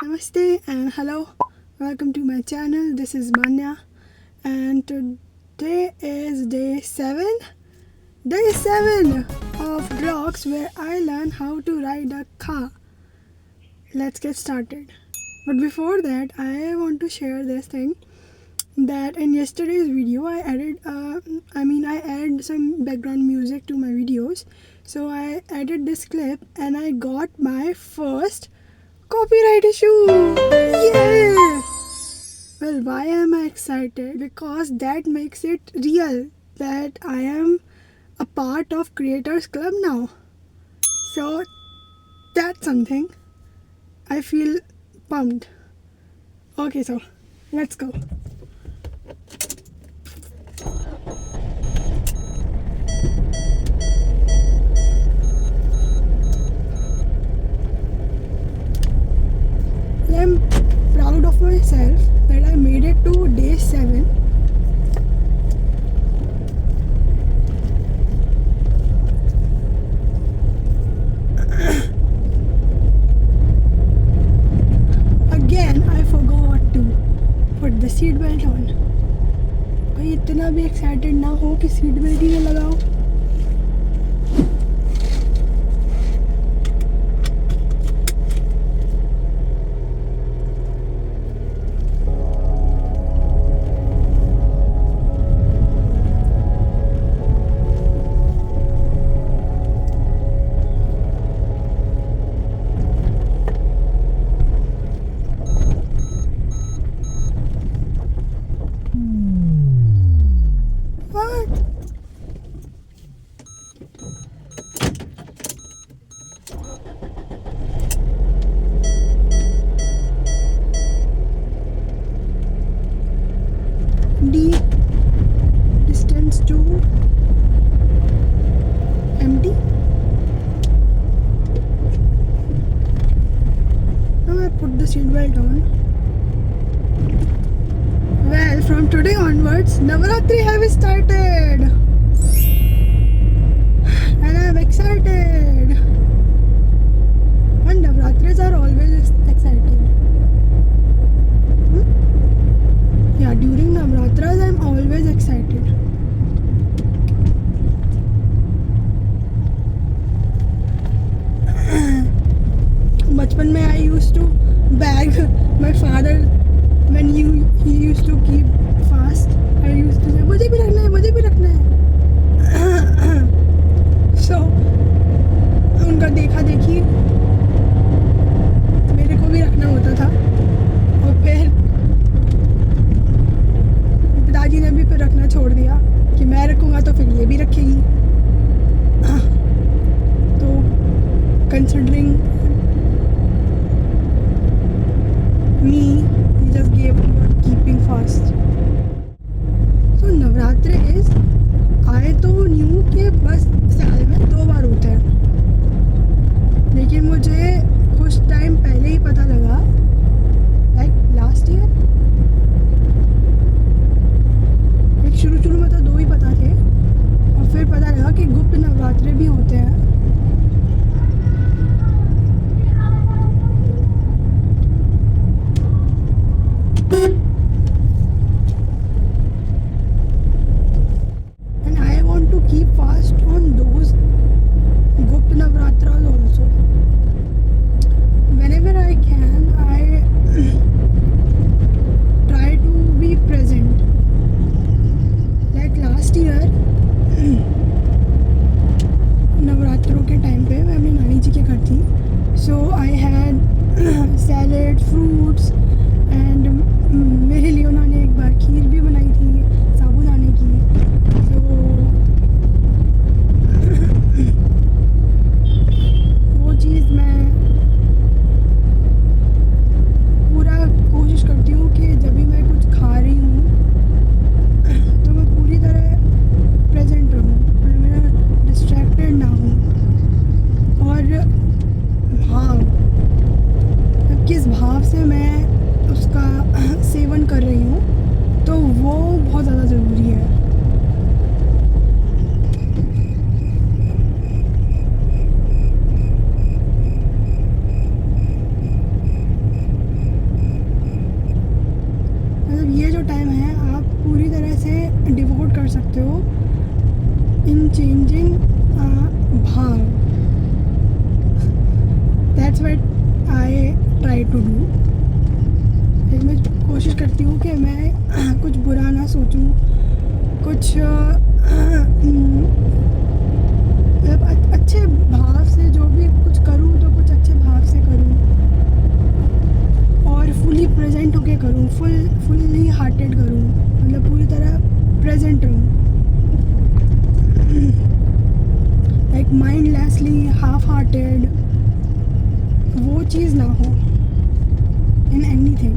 Namaste and hello, welcome to my channel. This is Manya, and today is day 7 of vlogs where I learn how to ride a car. Let's get started. But before that, I want to share this thing that in yesterday's video I added some background music to my videos. So I added this clip and I got my first copyright issue. Yeah. Well, why am I excited? Because that makes it real that I am a part of Creators Club now. So that's something. I feel pumped. Okay, so let's go. I'm proud of myself that I made it to day 7. Again, I forgot to put the seat belt on. भाई इतना भी excited ना हो कि seat belt ही ना लगाओ. D distance to empty. Now I put the seat belt on. Well, from today onwards, Navaratri have started, and I'm excited. And Navaratris are always exciting. Yeah, during Navratras I'm always excited. बचपन में I used to beg my father when he used to keep fast. I used to say मुझे भी रखना है, मुझे भी रखना है. So उनका देखा देखी मेरे को भी रखना होता था, और फिर पिताजी ने भी फिर रखना छोड़ दिया कि मैं रखूँगा तो फिर ये भी रखेगी. तो considering me he just gave up keeping fast. So Navratri is आए तो न्यू के बस साल में 2 बार होते हैं, लेकिन मुझे कुछ टाइम पहले ही पता लगा, लाइक लास्ट ईयर. शुरू में तो 2 ही पता थे, और फिर पता लगा कि गुप्त नवरात्रि भी होते हैं. And I want to keep fast on those गुप्त नवरात्ras also. Whenever I can, I try to be present. Like last year नवरात्रों के टाइम पे मैं अपनी नानी जी के घर थी. So I had salad, fruits, and मेरे लिए उन्होंने एक बार खीर भी बनाई थी साबूदाने की. सो वो चीज़ मैं पूरा कोशिश करती हूँ कि जब भी मैं कुछ खा रही हूँ तो मैं पूरी तरह प्रेजेंट रहूँ, मैं डिस्ट्रैक्टेड ना हूँ. और भाव, किस भाव से मैं उसका सेवन कर रही हूँ, तो वो बहुत ज़्यादा ज़रूरी है. गुड हूँ, लेकिन मैं कोशिश करती हूँ कि मैं कुछ बुरा ना सोचूँ, कुछ मतलब अच्छे भाव से जो भी कुछ करूँ तो कुछ अच्छे भाव से करूँ और फुली प्रेजेंट होके करूँ, फुल्ली हार्टेड करूँ, मतलब पूरी तरह प्रेजेंट रहूँ, लाइक माइंडलेसली हाफ हार्टेड वो चीज़ ना हो in anything.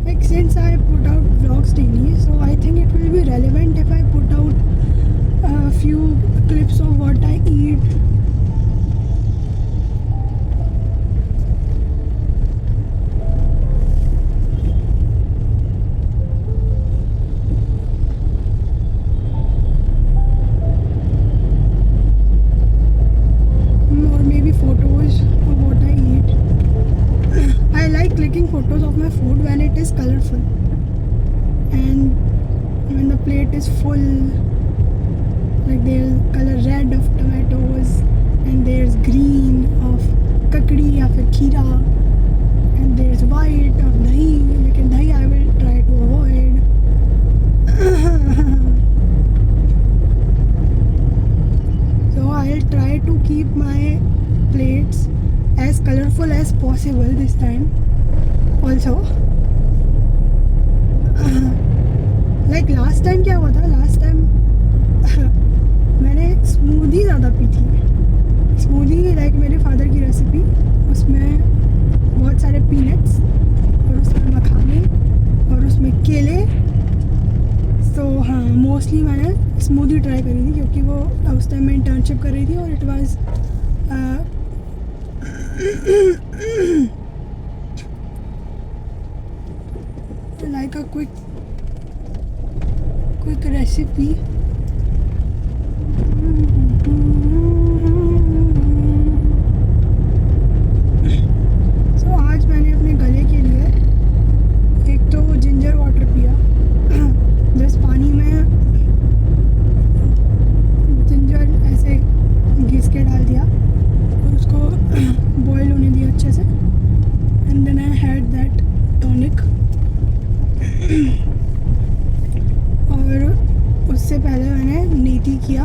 Like since I put out vlogs daily, so I think it will be relevant if I put out a few clips of what I eat. Or maybe photos of what I eat. I like clicking photos of my food when it is colorful and when the plate is full, like there's color red of tomatoes and there's green of kakdi या फिर खीरा and there's white of dahi, लेकिन dahi I will try to avoid. So I'll try to keep my plates as colorful as possible this time also. Like last time क्या हुआ था, last time मैंने smoothie ज़्यादा P थी. Smoothie like मेरे father की recipe, उसमें बहुत सारे पीनट्स और उसमें मखाने और उसमें केले. तो हाँ, मोस्टली मैंने स्मूदी ट्राई करी थी क्योंकि वो उस टाइम मैं इंटर्नशिप कर रही थी और it was like a quick recipe. So आज मैंने अपने गले के लिए एक तो जिंजर वाटर पिया, जिस पानी में जिंजर ऐसे घिस के डाल दिया और उसको बॉईल होने दिया अच्छे से, and then I had that tonic. और उससे पहले मैंने नीति किया,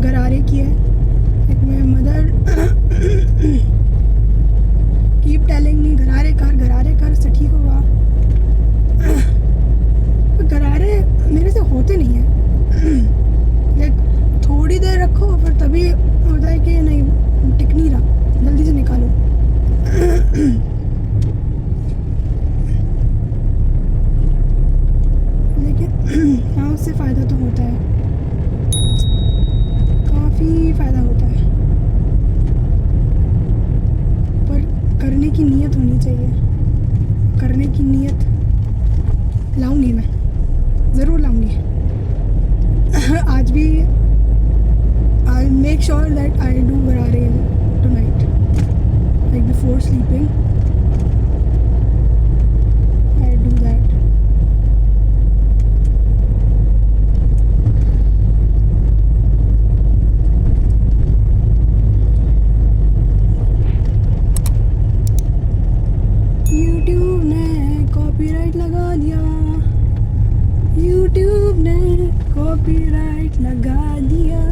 गरारे किए. एक मेरी मदर कीप टेलिंग मी गरारे कर उससे ठीक होगा. गरारे मेरे से होते नहीं हैं. लाइक थोड़ी देर रखो फिर तभी होता है कि नहीं टिक नहीं रहा, जल्दी से निकालो. लेकिन हाँ, उससे फ़ायदा तो होता है, काफ़ी फ़ायदा होता है, पर करने की नीयत होनी चाहिए. करने की नीयत लाऊंगी, मैं ज़रूर लाऊंगी. आज भी I'll make sure that I do गरारे tonight, like before sleeping. I do that. YouTube ने कॉपीराइट लगा दिया. YouTube ने कॉपीराइट लगा दिया.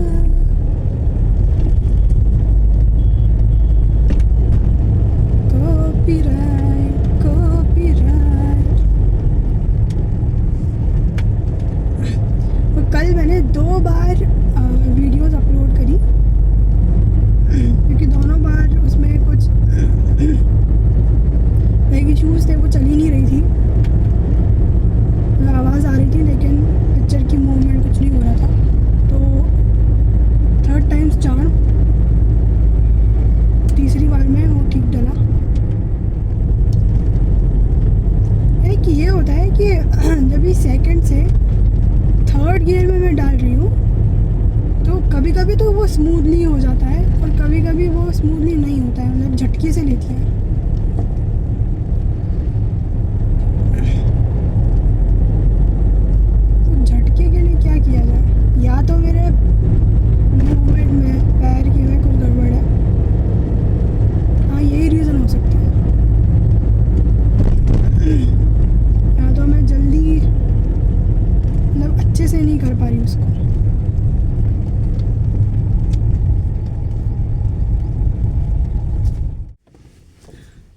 कल मैंने 2 बार वीडियोस अपलोड करी क्योंकि दोनों बार उसमें कुछ लाइक इश्यूज़ थे, वो चल ही नहीं रही थी. आवाज़ आ रही थी लेकिन पिक्चर की मूवमेंट कुछ नहीं हो रहा था. तो 3rd टाइम्स चार्म, तीसरी बार में वो ठीक डला. एक ये होता है कि जब भी 2nd से 3rd गियर में मैं डाल रही हूँ तो कभी कभी तो वो स्मूथली हो जाता है और कभी कभी वो स्मूथली नहीं होता है, मतलब झटके से लेती है. तो झटके के लिए क्या किया जाए, या तो मेरे मूवमेंट में पैर रही हूँ उसको।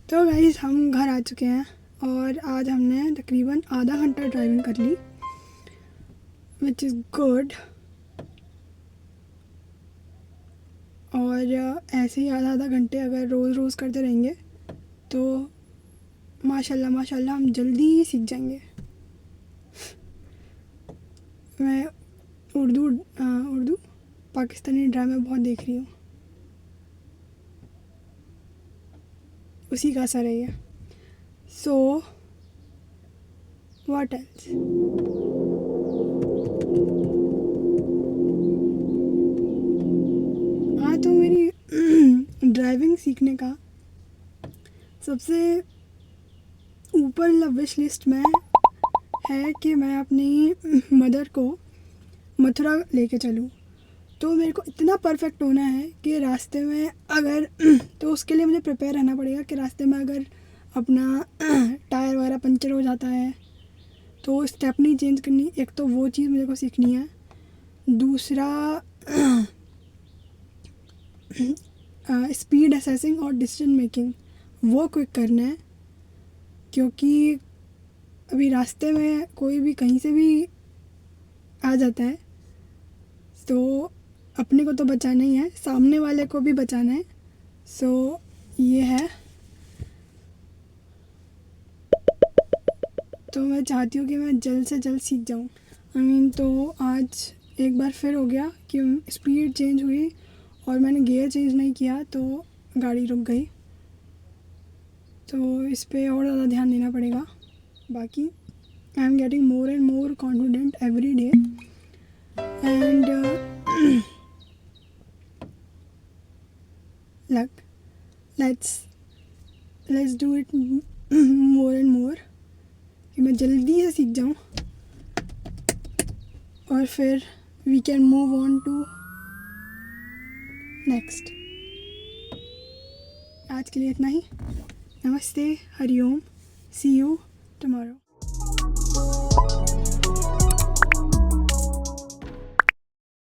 तो गाइस हम घर आ चुके हैं और आज हमने तकरीबन आधा घंटा ड्राइविंग कर ली, विच इज़ गुड। और ऐसे ही आधा घंटे अगर रोज़ करते रहेंगे तो माशाल्लाह माशाल्लाह हम जल्दी ही सीख जाएंगे। मैं उर्दू पाकिस्तानी ड्रामा बहुत देख रही हूँ, उसी का असर है ये। So what else. हाँ, तो मेरी ड्राइविंग सीखने का सबसे ऊपर विश लिस्ट में है कि मैं अपनी मदर को मथुरा लेके चलूँ। तो मेरे को इतना परफेक्ट होना है कि रास्ते में अगर तो उसके लिए मुझे प्रिपेयर रहना पड़ेगा कि रास्ते में अगर अपना टायर वगैरह पंचर हो जाता है तो स्टेपनी चेंज करनी, एक तो वो चीज़ मुझे को सीखनी है। दूसरा स्पीड असेसिंग और डिसीजन मेकिंग वो क्विक करना है, क्योंकि अभी रास्ते में कोई भी कहीं से भी आ जाता है तो अपने को तो बचाना ही है, सामने वाले को भी बचाना है। सो ये है। तो मैं चाहती हूँ कि मैं जल्द से जल्द सीख जाऊँ। तो आज एक बार फिर हो गया कि स्पीड चेंज हुई और मैंने गियर चेंज नहीं किया तो गाड़ी रुक गई। तो इस पे और ज़्यादा ध्यान देना पड़ेगा। बाकी I am getting more and more confident every day and let's do it more and more कि मैं जल्दी से सीख जाऊँ और फिर we can move on to next. आज के लिए इतना ही। नमस्ते, हरिओम, सी यू टुमारो।